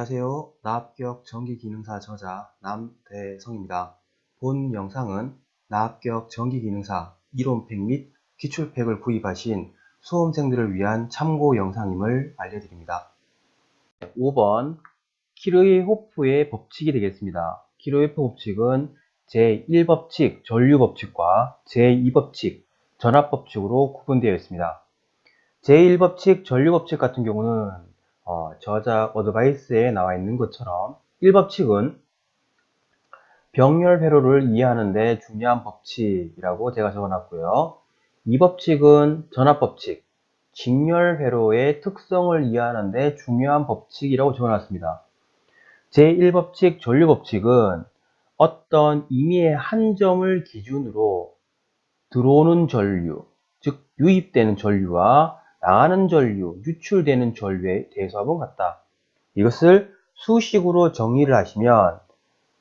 안녕하세요. 나합격 전기기능사 저자 남대성입니다. 본 영상은 나합격 전기기능사 이론팩 및 기출팩을 구입하신 수험생들을 위한 참고 영상임을 알려드립니다. 5번 키르호프의 법칙이 되겠습니다. 키르호프 법칙은 제1법칙 전류법칙과 제2법칙 전압법칙으로 구분되어 있습니다. 제1법칙 전류법칙 같은 경우는 저자 어드바이스에 나와 있는 것처럼 1법칙은 병렬 회로를 이해하는 데 중요한 법칙이라고 제가 적어놨고요. 2법칙은 전압법칙, 직렬 회로의 특성을 이해하는 데 중요한 법칙이라고 적어놨습니다. 제1법칙 전류법칙은 어떤 임의의 한 점을 기준으로 들어오는 전류, 즉 유입되는 전류와 나가는 전류, 유출되는 전류의 대수합은 같다. 이것을 수식으로 정의를 하시면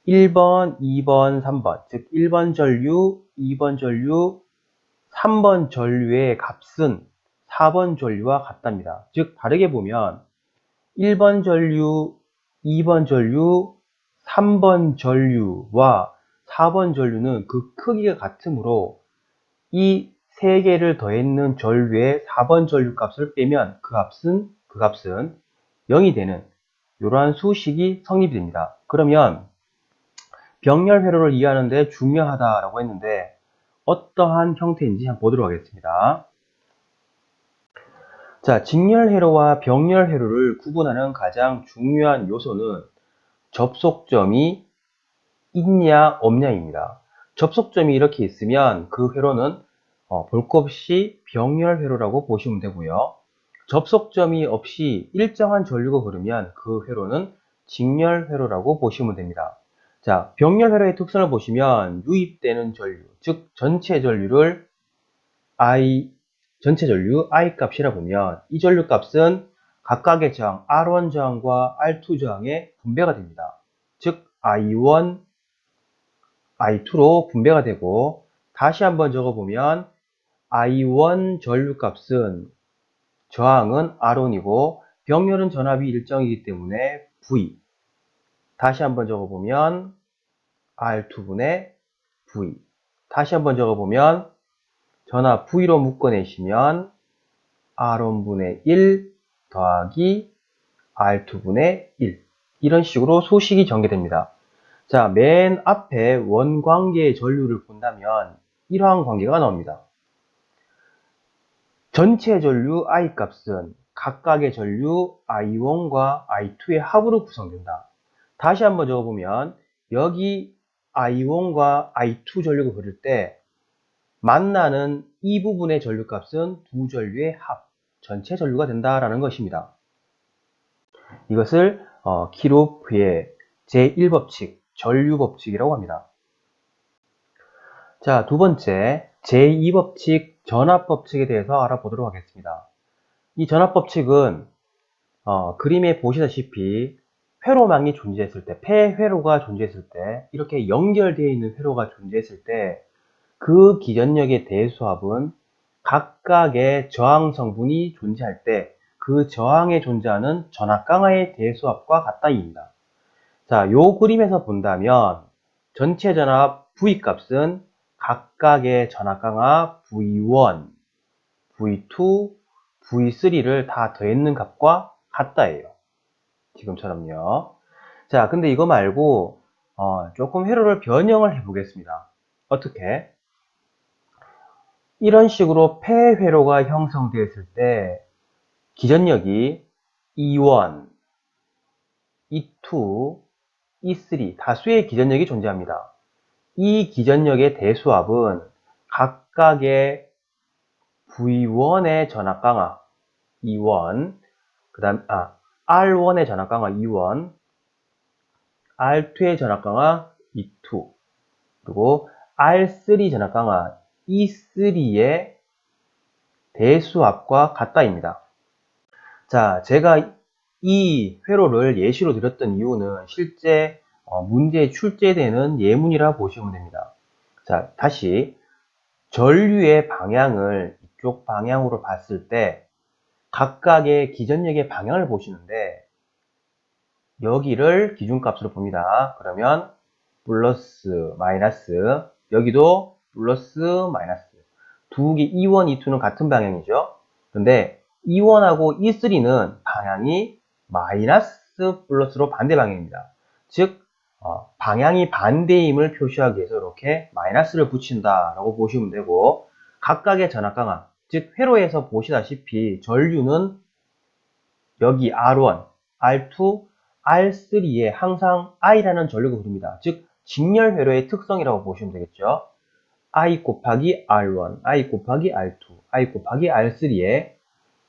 1번, 2번, 3번, 즉 1번 전류, 2번 전류, 3번 전류의 값은 4번 전류와 같답니다. 즉 다르게 보면 1번 전류, 2번 전류, 3번 전류와 4번 전류는 그 크기가 같으므로 이 3개를 더했는 전류의 4번 전류 값을 빼면 그 값은 0이 되는 이러한 수식이 성립이 됩니다. 그러면 병렬 회로를 이해하는 데 중요하다라고 했는데 어떠한 형태인지 한번 보도록 하겠습니다. 자, 직렬 회로와 병렬 회로를 구분하는 가장 중요한 요소는 접속점이 있냐 없냐입니다. 접속점이 이렇게 있으면 그 회로는 볼 것 없이 병렬 회로라고 보시면 되고요. 접속점이 없이 일정한 전류가 흐르면 그 회로는 직렬 회로라고 보시면 됩니다. 자, 병렬 회로의 특성을 보시면 유입되는 전류, 즉 전체 전류를 전체 전류 I 값이라 보면 이 전류 값은 각각의 저항 R1 저항과 R2 저항에 분배가 됩니다. 즉 I1, I2로 분배가 되고 다시 한번 적어보면 I1 전류값은 저항은 R1이고 병렬은 전압이 일정이기 때문에 V. 다시 한번 적어보면 R2분의 V. 다시 한번 적어보면 전압 V로 묶어내시면 R1분의 1 더하기 R2분의 1. 이런 식으로 수식이 전개됩니다. 자, 맨 앞에 원관계의 전류를 본다면 이러한 관계가 나옵니다. 전체 전류 I 값은 각각의 전류 I1과 I2의 합으로 구성된다. 다시 한번 적어보면 여기 I1과 I2 전류가 흐를 때 만나는 이 부분의 전류 값은 두 전류의 합, 전체 전류가 된다라는 것입니다. 이것을 키르호프의 제1법칙, 전류법칙이라고 합니다. 자, 두 번째, 제2법칙, 전압법칙에 대해서 알아보도록 하겠습니다. 이 전압법칙은 그림에 보시다시피 회로망이 존재했을 때, 폐회로가 존재했을 때, 이렇게 연결되어 있는 회로가 존재했을 때 그 기전력의 대수합은 각각의 저항 성분이 존재할 때 그 저항에 존재하는 전압 강화의 대수합과 같다입니다. 자, 요 그림에서 본다면 전체 전압 V 값은 각각의 전압 강화 V1, V2, V3를 다 더했는 값과 같다예요. 지금처럼요. 자, 근데 이거 말고 조금 회로를 변형을 해보겠습니다. 어떻게? 이런 식으로 폐회로가 형성되었을 때 기전력이 E1, E2, E3 다수의 기전력이 존재합니다. 이 기전력의 대수합은 각각의 V1의 전압 강화 E1, R1의 전압 강화 E1, R2의 전압 강화 E2, 그리고 R3 전압 강화 E3의 대수합과 같다입니다. 자, 제가 이 회로를 예시로 드렸던 이유는 실제 문제에 출제되는 예문이라 보시면 됩니다. 자, 다시 전류의 방향을 이쪽 방향으로 봤을 때 각각의 기전력의 방향을 보시는데 여기를 기준값으로 봅니다. 그러면 플러스, 마이너스, 여기도 플러스, 마이너스. 두 개, E1, E2는 같은 방향이죠. 근데 E1하고 E3는 방향이 마이너스, 플러스로 반대 방향입니다. 즉, 방향이 반대임을 표시하기 위해서 이렇게 마이너스를 붙인다라고 보시면 되고, 각각의 전압 강화, 즉 회로에서 보시다시피 전류는 여기 R1, R2, R3에 항상 I라는 전류가 흐릅니다. 즉 직렬 회로의 특성이라고 보시면 되겠죠. I 곱하기 R1, I 곱하기 R2, I 곱하기 R3에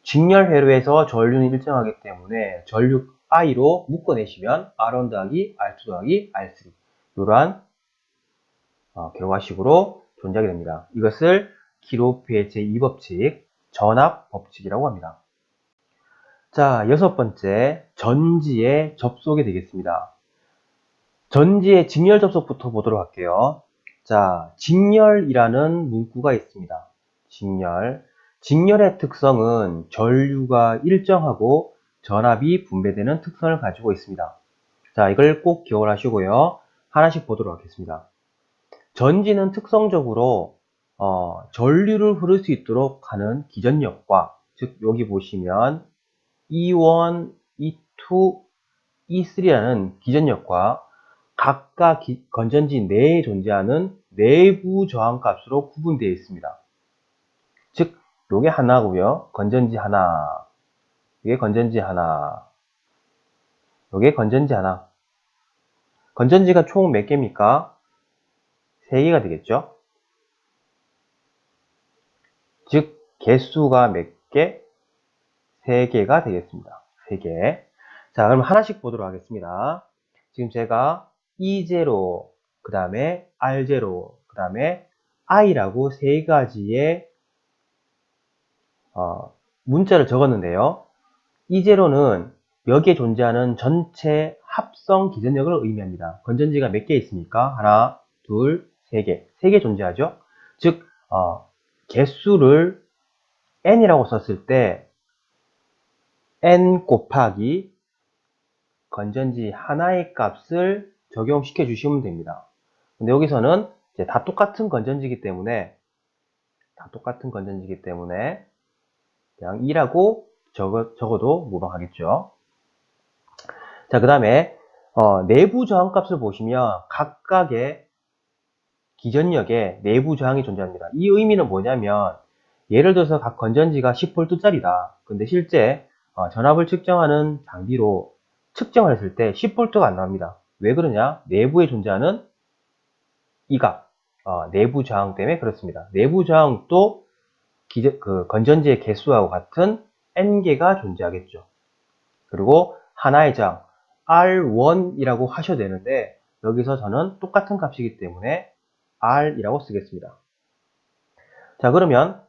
직렬 회로에서 전류는 일정하기 때문에 전류 I로 묶어내시면 R1 더하기 R2 더하기 R3 이러한 결과식으로 존재하게 됩니다. 이것을 키로프의 제2법칙, 전압 법칙이라고 합니다. 자, 여섯 번째, 전지의 접속이 되겠습니다. 전지의 직렬 접속부터 보도록 할게요. 자, 직렬이라는 문구가 있습니다. 직렬. 직렬의 특성은 전류가 일정하고 전압이 분배되는 특성을 가지고 있습니다. 자, 이걸 꼭 기억을 하시고요. 하나씩 보도록 하겠습니다. 전지는 특성적으로 전류를 흐를 수 있도록 하는 기전력과, 즉 여기 보시면 E1, E2, E3라는 기전력과 각각 건전지 내에 존재하는 내부 저항값으로 구분되어 있습니다. 즉, 요게 하나고요. 건전지 하나, 이게 건전지 하나, 요게 건전지 하나. 건전지가 총 몇 개입니까? 3개가 되겠죠? 즉, 개수가 몇 개? 3개가 되겠습니다. 3개. 자, 그럼 하나씩 보도록 하겠습니다. 지금 제가 E0, 그 다음에 R0, 그 다음에 I라고 3가지의 문자를 적었는데요. E0는 여기에 존재하는 전체 합성 기전력을 의미합니다. 건전지가 몇 개 있습니까? 하나, 둘, 세 개. 3개 존재하죠? 즉, 개수를 n이라고 썼을 때 n 곱하기 건전지 하나의 값을 적용시켜 주시면 됩니다. 근데 여기서는 이제 다 똑같은 건전지이기 때문에 그냥 2라고 적어도 무방하겠죠. 자, 그 다음에 내부 저항값을 보시면 각각의 기전력에 내부 저항이 존재합니다. 이 의미는 뭐냐면 예를 들어서 각 건전지가 10V짜리다. 근데 실제 전압을 측정하는 장비로 측정을 했을 때 10V가 안 나옵니다. 왜 그러냐? 내부에 존재하는 이 값, 내부 저항 때문에 그렇습니다. 내부 저항도 건전지의 개수하고 같은 n개가 존재하겠죠. 그리고 하나의 저항, R1이라고 하셔도 되는데 여기서 저는 똑같은 값이기 때문에 R이라고 쓰겠습니다. 자, 그러면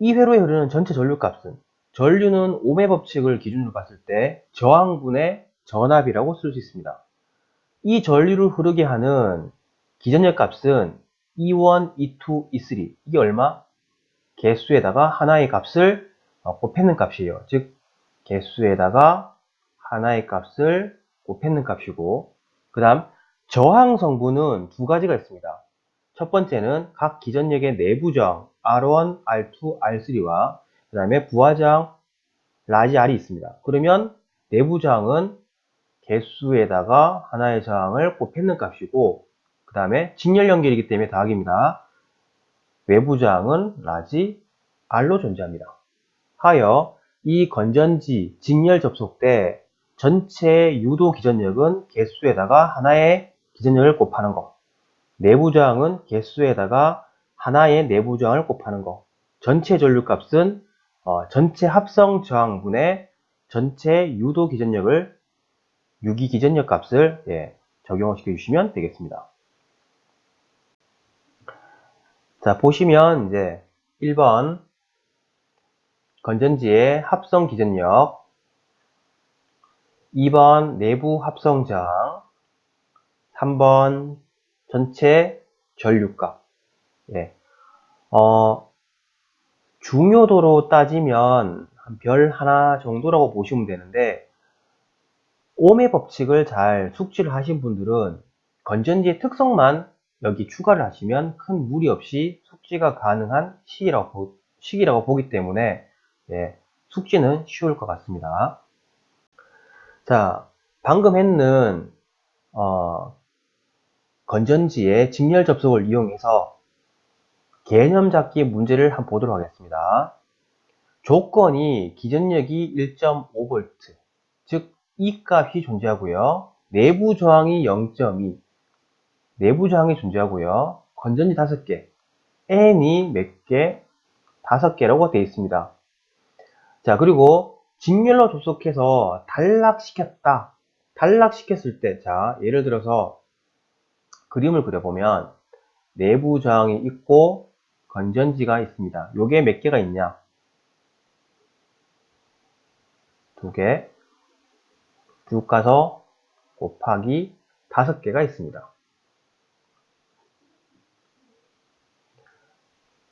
이 회로에 흐르는 전체 전류값은, 전류는 ohm의 법칙을 기준으로 봤을 때 저항분의 전압이라고 쓸 수 있습니다. 이 전류를 흐르게 하는 기전력 값은 E1, E2, E3 이게 얼마? 개수에다가 하나의 값을 곱했는 값이에요. 즉 개수에다가 하나의 값을 곱했는 값이고, 그 다음 저항 성분은 두 가지가 있습니다. 첫 번째는 각 기전력의 내부 저항 R1, R2, R3와 그 다음에 부하 저항 라지 R이 있습니다. 그러면 내부 저항은 개수에다가 하나의 저항을 곱했는 값이고, 그 다음에 직렬 연결이기 때문에 더하기입니다. 외부 저항은 라지 R로 존재합니다. 하여 이 건전지 직렬 접속 때 전체 유도 기전력은 개수에다가 하나의 기전력을 곱하는 거, 내부 저항은 개수에다가 하나의 내부 저항을 곱하는 거, 전체 전류값은 전체 합성 저항분의 전체 유도 기전력을 유기 기전력 값을 적용을 시켜주시면 되겠습니다. 자, 보시면 이제 1번 건전지의 합성 기전력, 2번 내부 합성 저항, 3번 전체 전류값. 중요도로 따지면 한 별 하나 정도라고 보시면 되는데 옴의 법칙을 잘 숙지를 하신 분들은 건전지의 특성만 여기 추가를 하시면 큰 무리 없이 숙지가 가능한 시기라고 보기 때문에 숙지는 쉬울 것 같습니다. 자, 방금 했는 건전지의 직렬 접속을 이용해서 개념 잡기 문제를 한번 보도록 하겠습니다. 조건이 기전력이 1.5V, 즉 이 값이 존재하고요. 내부 저항이 0.2, 내부 저항이 존재하고요. 건전지 5개, N이 몇 개? 5개라고 되어 있습니다. 자, 그리고 직렬로 접속해서 단락시켰다. 단락시켰을 때, 자, 예를 들어서 그림을 그려보면 내부 저항이 있고 건전지가 있습니다. 요게 몇 개가 있냐? 2개, 쭉 가서 곱하기 5개가 있습니다.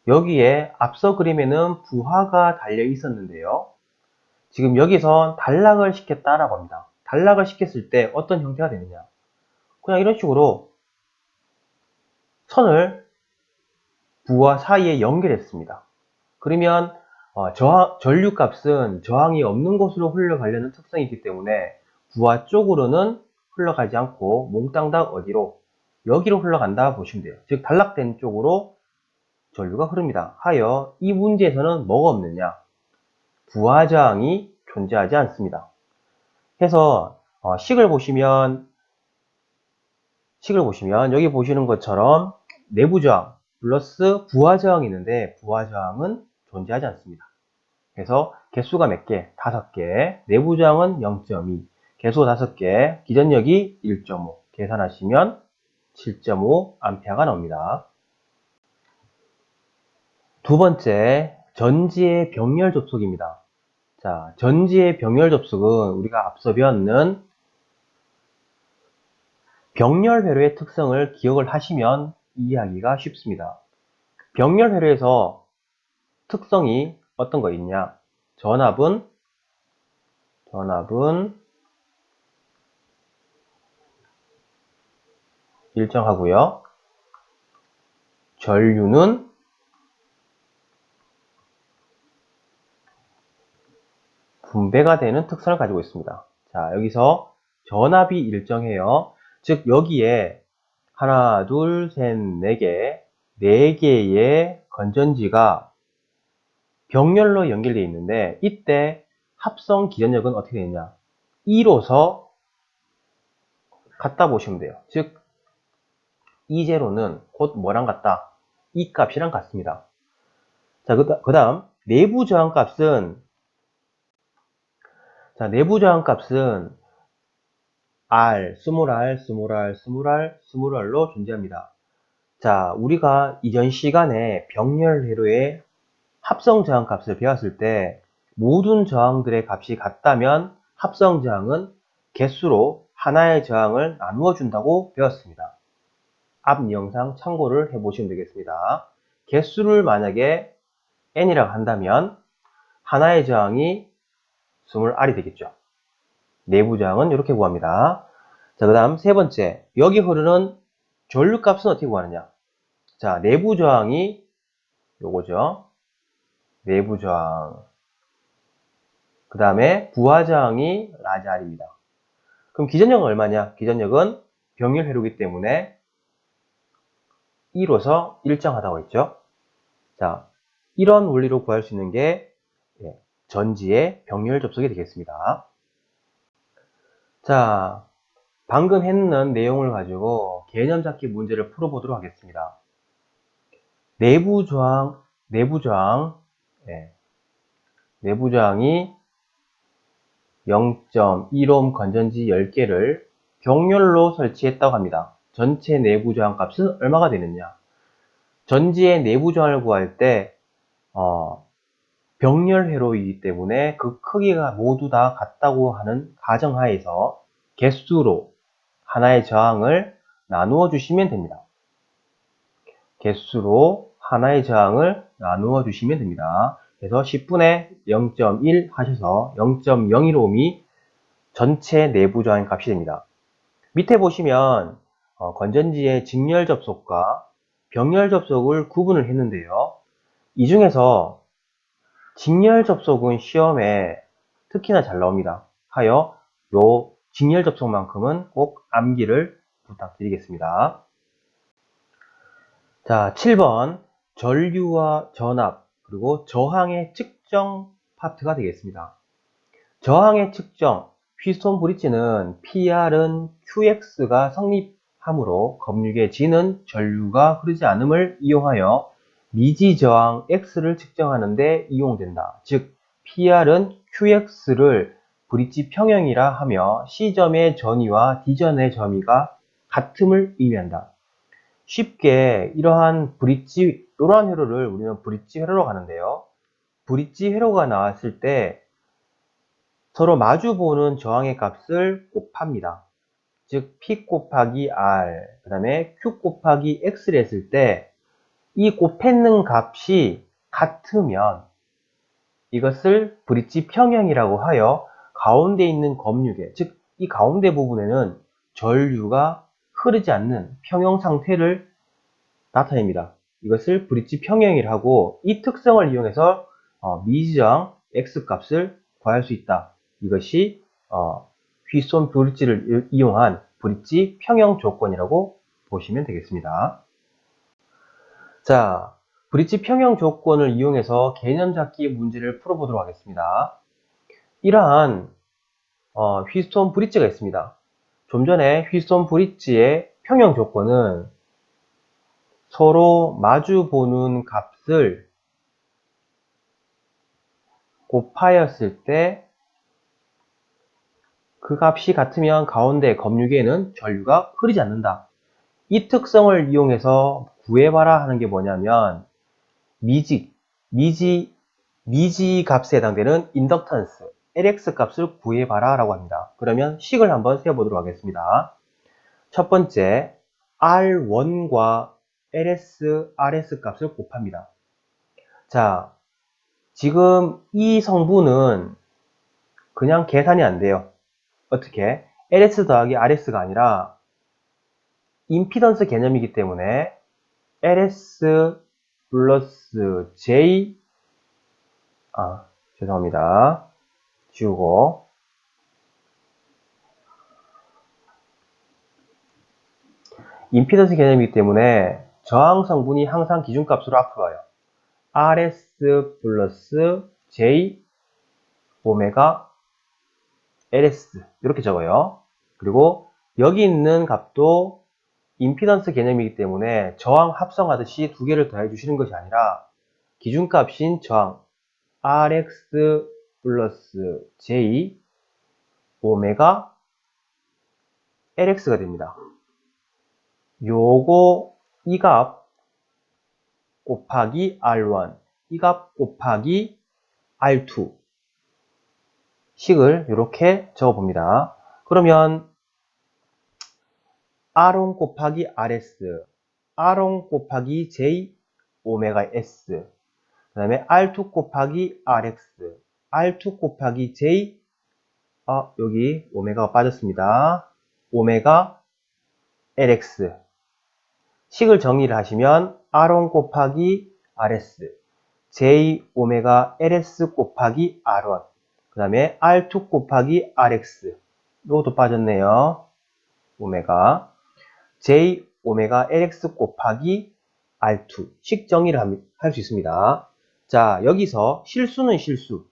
여기에 앞서 그림에는 부하가 달려 있었는데요. 지금 여기서 단락을 시켰다라고 합니다. 단락을 시켰을 때 어떤 형태가 되느냐? 그냥 이런 식으로 선을 부하 사이에 연결했습니다. 그러면 전류값은 저항이 없는 곳으로 흘러가려는 특성이 있기 때문에 부하 쪽으로는 흘러가지 않고 몽땅 다 어디로? 여기로 흘러간다 보시면 돼요. 즉 단락된 쪽으로 전류가 흐릅니다. 하여 이 문제에서는 뭐가 없느냐? 부하 저항이 존재하지 않습니다. 해서 식을 보시면 여기 보시는 것처럼 내부 저항 플러스 부하 저항이 있는데 부하 저항은 존재하지 않습니다. 그래서 개수가 몇 개? 5개. 내부 저항은 0.2. 개수 5개. 기전력이 1.5. 계산하시면 7.5A가 나옵니다. 두 번째, 전지의 병렬 접속입니다. 자, 전지의 병렬 접속은 우리가 앞서 배웠는 병렬 회로의 특성을 기억을 하시면 이해하기가 쉽습니다. 병렬 회로에서 특성이 어떤 거 있냐? 전압은 일정하고요. 전류는 분배가 되는 특성을 가지고 있습니다. 자, 여기서 전압이 일정해요. 즉 여기에 하나, 둘, 셋, 4개, 4개의 건전지가 병렬로 연결되어 있는데 이때 합성 기전력은 어떻게 되느냐? 2로서 같다 보시면 돼요. 즉 E0는 곧 뭐랑 같다? 이 값이랑 같습니다. 자, 그 다음 내부 저항 값은 R, 스몰 r, 스몰 r, 스몰 r, 스몰 r로 존재합니다. 자, 우리가 이전 시간에 병렬 회로의 합성 저항 값을 배웠을 때 모든 저항들의 값이 같다면 합성 저항은 개수로 하나의 저항을 나누어 준다고 배웠습니다. 앞 영상 참고를 해보시면 되겠습니다. 개수를 만약에 n이라고 한다면 하나의 저항이 20R이 되겠죠. 내부 저항은 이렇게 구합니다. 자, 그 다음 세 번째, 여기 흐르는 전류 값은 어떻게 구하느냐? 자, 내부 저항이 요거죠. 내부 저항. 그 다음에 부하 저항이 라지 R입니다. 그럼 기전력은 얼마냐? 기전력은 병렬 회로이기 때문에 2로서 일정하다고 했죠. 자, 이런 원리로 구할 수 있는 게 전지의 병렬 접속이 되겠습니다. 자, 방금 했는 내용을 가지고 개념 잡기 문제를 풀어보도록 하겠습니다. 내부 저항이 0.1옴 건전지 10개를 병렬로 설치했다고 합니다. 전체 내부 저항 값은 얼마가 되느냐? 전지의 내부 저항을 구할 때 병렬 회로이기 때문에 그 크기가 모두 다 같다고 하는 가정하에서 개수로 하나의 저항을 나누어 주시면 됩니다. 개수로 하나의 저항을 나누어 주시면 됩니다. 그래서 10분의 0.1 하셔서 0.01옴이 전체 내부 저항의 값이 됩니다. 밑에 보시면 건전지의 직렬 접속과 병렬 접속을 구분을 했는데요. 이 중에서 직렬 접속은 시험에 특히나 잘 나옵니다. 하여 요 직렬 접속만큼은 꼭 암기를 부탁드리겠습니다. 자, 7번 전류와 전압 그리고 저항의 측정 파트가 되겠습니다. 저항의 측정, 휘스톤 브릿지는 PR은 QX가 성립하므로 검육의 G는 전류가 흐르지 않음을 이용하여 미지 저항 X를 측정하는 데 이용된다. 즉 PR은 QX를 브릿지 평형이라 하며 C점의 전위와 D점의 점위가 같음을 의미한다. 쉽게 이러한 회로를 우리는 브릿지 회로로 가는데요. 브릿지 회로가 나왔을 때 서로 마주보는 저항의 값을 곱합니다. 즉 P 곱하기 R, 그 다음에 Q 곱하기 X를 했을 때 이 곱했는 값이 같으면 이것을 브릿지 평형이라고 하여 가운데 있는 검유계, 즉 이 가운데 부분에는 전류가 흐르지 않는 평형 상태를 나타냅니다. 이것을 브릿지 평형이라고 하고 이 특성을 이용해서 미지저항 X 값을 구할 수 있다. 이것이 휘스톤 브릿지를 이용한 브릿지 평형 조건이라고 보시면 되겠습니다. 자, 브릿지 평형 조건을 이용해서 개념 잡기 문제를 풀어보도록 하겠습니다. 이러한 휘스톤 브릿지가 있습니다. 좀 전에 휘스톤 브릿지의 평형 조건은 서로 마주 보는 값을 곱하였을 때 그 값이 같으면 가운데 검유계에는 전류가 흐르지 않는다. 이 특성을 이용해서 구해봐라 하는 게 뭐냐면 미지 값에 해당되는 인덕턴스 LX 값을 구해봐라 라고 합니다. 그러면 식을 한번 세어보도록 하겠습니다. 첫 번째 R1과 RS 값을 곱합니다. 자, 지금 이 성분은 그냥 계산이 안 돼요. 어떻게? LS 더하기 RS가 아니라 임피던스 개념이기 때문에 LS 플러스 J 죄송합니다. 지우고 임피던스 개념이기 때문에 저항 성분이 항상 기준값으로 앞으로 와요. RS 플러스 J 오메가 LS 이렇게 적어요. 그리고 여기 있는 값도 임피던스 개념이기 때문에 저항 합성하듯이 두 개를 더해 주시는 것이 아니라 기준값인 저항 RX 플러스 J 오메가 LX가 됩니다. 요거 이 값 곱하기 R1 이 값 곱하기 R2 식을 이렇게 적어봅니다. 그러면 R1 곱하기 RS, R1 곱하기 J 오메가 S, 그 다음에 R2 곱하기 RX, R2 곱하기 J, 여기 오메가가 빠졌습니다. 오메가 LX. 식을 정리를 하시면 R1 곱하기 RS, J 오메가 LS 곱하기 R1, 그 다음에 R2 곱하기 RX, 이것도 빠졌네요. 오메가 J 오메가 LX 곱하기 R2 식 정리를 할 수 있습니다. 자, 여기서 실수는 실수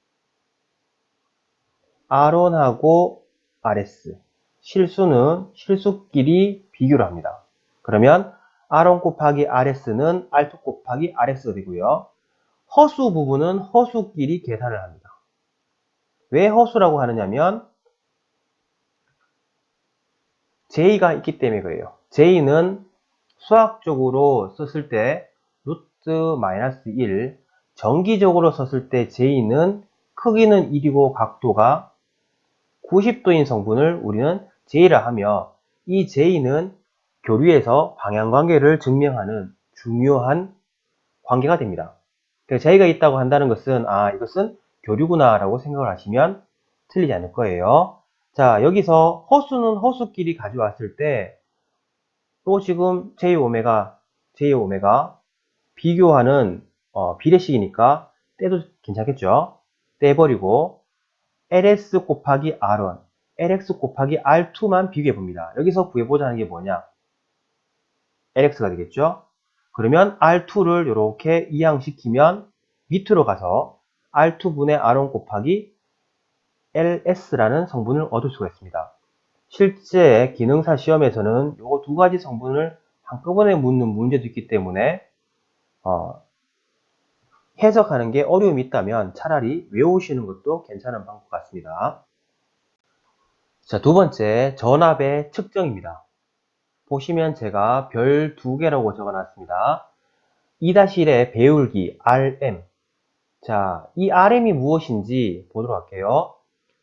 R1하고 RS 실수는 실수끼리 비교를 합니다. 그러면 R1 곱하기 RS는 R2 곱하기 RX가 되고요. 허수 부분은 허수끼리 계산을 합니다. 왜 허수라고 하느냐면 J가 있기 때문에 그래요. J는 수학적으로 썼을 때 루트 마이너스 1, 정기적으로 썼을 때 J는 크기는 1이고 각도가 90도인 성분을 우리는 J라 하며 이 J는 교류에서 방향관계를 증명하는 중요한 관계가 됩니다. J가 있다고 한다는 것은 이것은 교류구나 라고 생각을 하시면 틀리지 않을 거예요. 자, 여기서 허수는 허수끼리 가져왔을 때 또 지금 J 오메가 비교하는 비례식이니까 떼도 괜찮겠죠? 떼버리고 LS 곱하기 R1, LX 곱하기 R2만 비교해 봅니다. 여기서 구해보자는 게 뭐냐? LX가 되겠죠? 그러면 R2를 이렇게 이항시키면 밑으로 가서 R2분의 R1 곱하기 LS라는 성분을 얻을 수가 있습니다. 실제 기능사 시험에서는 이 두 가지 성분을 한꺼번에 묻는 문제도 있기 때문에 해석하는 게 어려움이 있다면 차라리 외우시는 것도 괜찮은 방법 같습니다. 자, 두 번째, 전압의 측정입니다. 보시면 제가 별 2개라고 적어놨습니다. 2-1의 배울기 RM. 자, 이 RM이 무엇인지 보도록 할게요.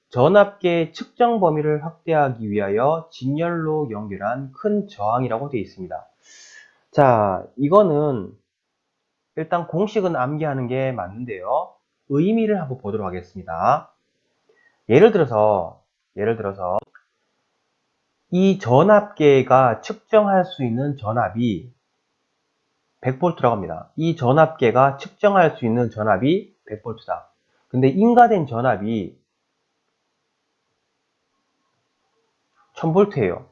전압계의 측정 범위를 확대하기 위하여 직렬로 연결한 큰 저항이라고 되어 있습니다. 자, 이거는 일단 공식은 암기하는 게 맞는데요. 의미를 한번 보도록 하겠습니다. 예를 들어서 이 전압계가 측정할 수 있는 전압이 100V라고 합니다. 이 전압계가 측정할 수 있는 전압이 100V다. 근데 인가된 전압이 1000V예요.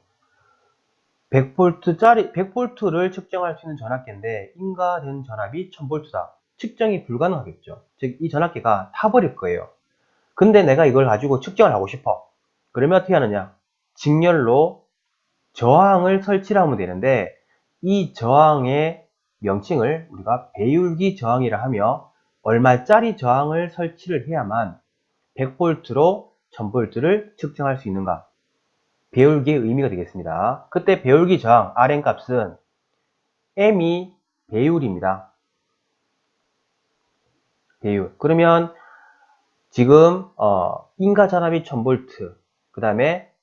100V를 측정할 수 있는 전압계인데 인가된 전압이 1000V다. 측정이 불가능하겠죠. 즉, 이 전압계가 타버릴 거예요. 근데 내가 이걸 가지고 측정을 하고 싶어. 그러면 어떻게 하느냐? 직렬로 저항을 설치를 하면 되는데 이 저항의 명칭을 우리가 배율기 저항이라 하며 얼마짜리 저항을 설치를 해야만 100V로 1000V를 측정할 수 있는가? 배율기의 의미가 되겠습니다. 그때 배율기 저항 Rn 값은 M이 배율입니다. 배율. 그러면 지금 인가 전압이 1000V, 그 다음에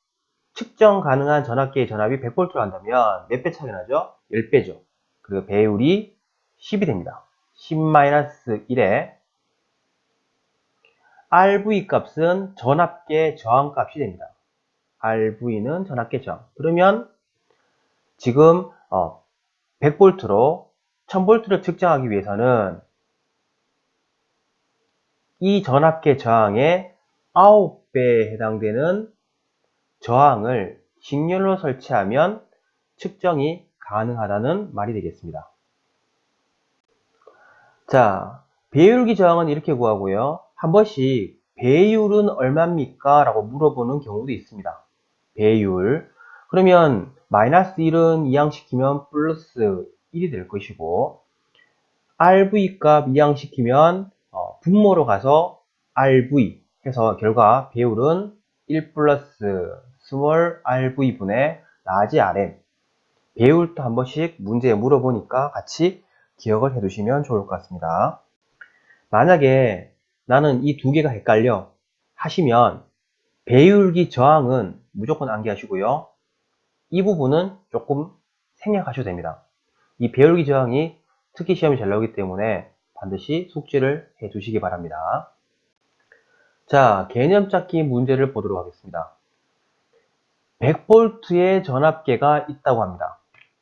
측정 가능한 전압계의 전압이 100V로 한다면 몇 배 차이 나죠? 10배죠. 그리고 배율이 10이 됩니다. 10-1에 RV 값은 전압계 저항 값이 됩니다. RV는 전압계 저항. 그러면 지금 100V로 1000V를 측정하기 위해서는 이 전압계 저항의 9배에 해당되는 저항을 직렬로 설치하면 측정이 가능하다는 말이 되겠습니다. 자, 배율기 저항은 이렇게 구하고요. 한 번씩 배율은 얼마입니까? 라고 물어보는 경우도 있습니다. 배율. 그러면 마이너스 1은 이항시키면 플러스 1이 될 것이고 RV 값 이항시키면 분모로 가서 RV 해서 결과 배율은 1 플러스 스몰 RV분의 라지 RM. 배율도 한 번씩 문제에 물어보니까 같이 기억을 해두시면 좋을 것 같습니다. 만약에 나는 이 두 개가 헷갈려 하시면 배율기 저항은 무조건 암기하시고요. 이 부분은 조금 생략하셔도 됩니다. 이 배율기 저항이 특히 시험이 잘 나오기 때문에 반드시 숙지를 해 두시기 바랍니다. 자, 개념 찾기 문제를 보도록 하겠습니다. 100V의 전압계가 있다고 합니다.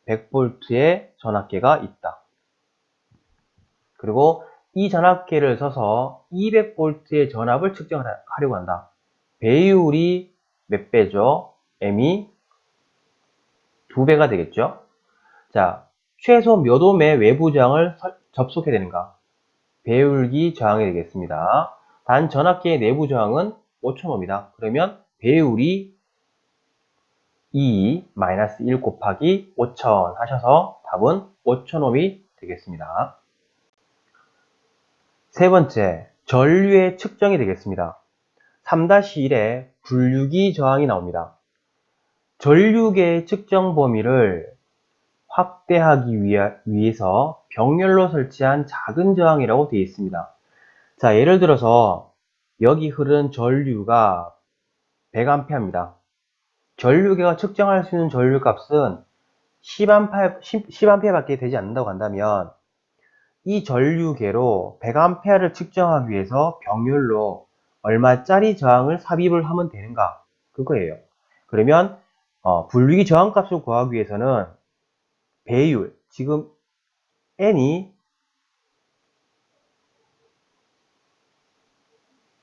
100V의 전압계가 있다. 그리고 이 전압계를 써서 200V의 전압을 측정하려고 한다. 배율이 몇 배죠? M이 2배가 되겠죠? 자, 최소 몇 옴의 외부 저항을 접속해야 되는가? 배율기 저항이 되겠습니다. 단 전압계의 내부 저항은 5000옴이다. 그러면 배율이 2-1 곱하기 5000 하셔서 답은 5000옴이 되겠습니다. 세 번째, 전류의 측정이 되겠습니다. 3-1에 분류기 저항이 나옵니다. 전류계의 측정 범위를 확대하기 위해서 병렬로 설치한 작은 저항이라고 되어 있습니다. 자, 예를 들어서 여기 흐르는 전류가 100A입니다. 전류계가 측정할 수 있는 전류 값은 10A 밖에 되지 않는다고 한다면 이 전류계로 100A를 측정하기 위해서 병렬로 얼마짜리 저항을 삽입을 하면 되는가? 그거예요. 그러면 분류기 저항값을 구하기 위해서는 배율, 지금 N이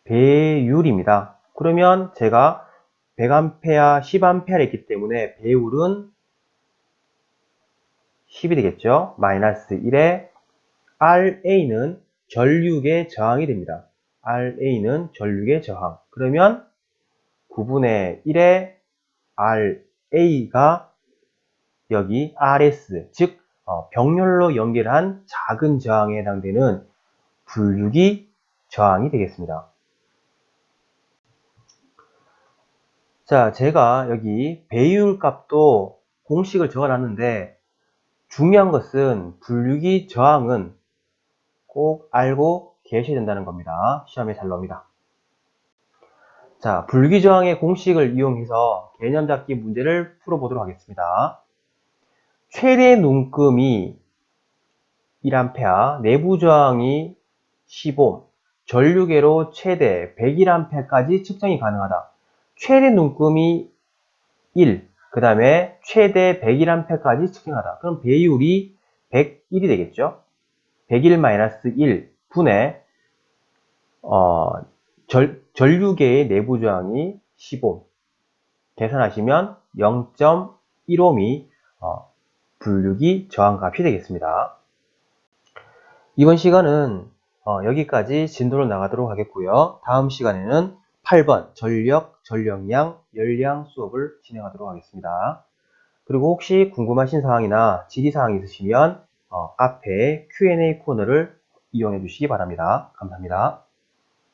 배율입니다. 그러면 제가 100A, 10A를 했기 때문에 배율은 10이 되겠죠. 마이너스 1에 RA는 전류의 저항이 됩니다. RA는 전류의 저항. 그러면 9분의 1에 RA가 여기 RS, 즉 병렬로 연결한 작은 저항에 해당되는 분류기 저항이 되겠습니다. 자, 제가 여기 배율 값도 공식을 적어놨는데 중요한 것은 분류기 저항은 꼭 알고 계셔야 된다는 겁니다. 시험에 잘 나옵니다. 자, 분류기 저항의 공식을 이용해서 개념 잡기 문제를 풀어보도록 하겠습니다. 최대 눈금이 1A, 내부 저항이 10옴, 전류계로 최대 101A까지 측정이 가능하다. 최대 눈금이 1, 그 다음에 최대 101A까지 측정하다. 그럼 배율이 101이 되겠죠? 101-1 분의 전류계의 내부 저항이 10옴. 계산하시면 0.1옴이 분류기 저항값이 되겠습니다. 이번 시간은 여기까지 진도로 나가도록 하겠고요. 다음 시간에는 8번 전력, 전력량, 열량 수업을 진행하도록 하겠습니다. 그리고 혹시 궁금하신 사항이나 질의사항이 있으시면 카페 Q&A 코너를 이용해 주시기 바랍니다. 감사합니다.